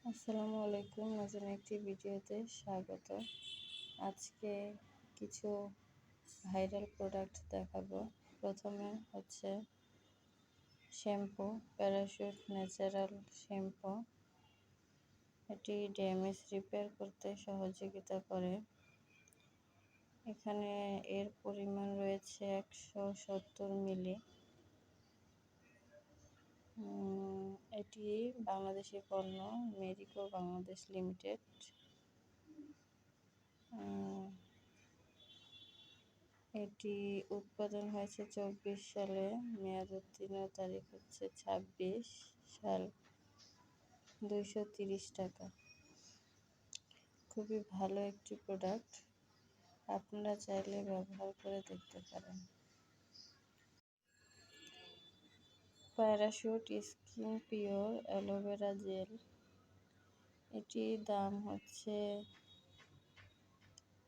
আসসালামু আলাইকুম, নতুন একটি ভিডিওতে স্বাগত। আজকে কিছু ভাইরাল প্রোডাক্ট দেখাবো। প্রথমে হচ্ছে শ্যাম্পু, প্যারাশুট ন্যাচারাল শ্যাম্পু। এটি ড্যামেজ রিপেয়ার করতে সহযোগিতা করে। এখানে এর পরিমাণ রয়েছে 170 মিলি। এটি বাংলাদেশি পণ্য, মেরিকো বাংলাদেশ লিমিটেড। এটি উৎপাদন হয়েছে 24 সালে, মেয়াদ উত্তীর্ণ তারিখ হচ্ছে 26 সাল। 230 টাকা। খুবই ভালো একটি প্রোডাক্ট, আপনারা চাইলে ব্যবহার করে দেখতে পারেন। Parachute skin pure aloe vera gel. এটির দাম হচ্ছে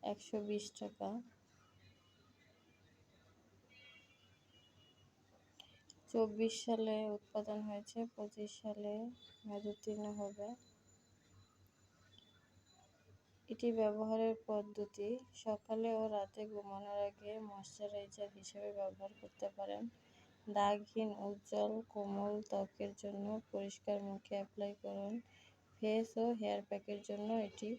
120 টাকা। 24 সালে উৎপাদন হয়েছে, 25 সালে মেয়াদ উত্তীর্ণ হবে। এটি ব্যবহারের পদ্ধতি: সকালে ও রাতে ঘুমানোর আগে ময়শ্চারাইজার হিসেবে ব্যবহার করতে পারেন। দাগহীন, উজ্জ্বল, কোমল ত্বকের জন্য পরিষ্কার মুখে অ্যাপ্লাই করুন। ফেস ও হেয়ার প্যাকের জন্য এটি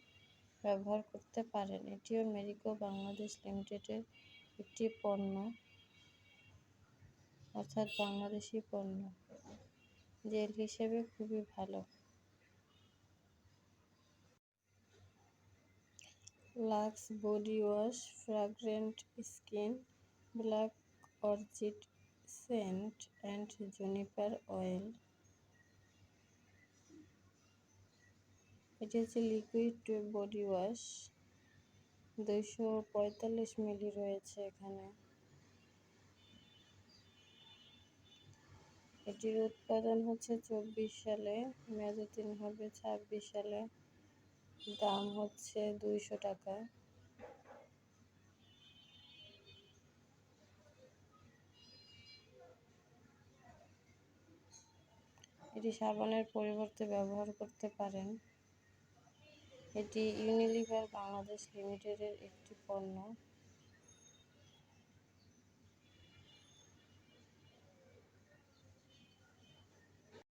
ব্যবহার করতে পারেন। এটিও মেরিকো বাংলাদেশ লিমিটেডের একটি পণ্য, অর্থাৎ বাংলাদেশি পণ্য। জেল হিসেবে খুবই ভালো। Lux body wash, fragrant skin, black orchid scent and juniper oil. এটি হচ্ছে লিকুইড বডি ওয়াশ, 245 মিলি রয়েছে এখানে। এটির উৎপাদন হচ্ছে 24 সালে, মেয়াদ উত্তীর্ণ হবে 26 সালে। দাম হচ্ছে 200 টাকা। এটি সাবানের পরিবর্তে ব্যবহার করতে পারেন। এটি ইউনিলিভার বাংলাদেশ লিমিটেডের একটি পণ্য।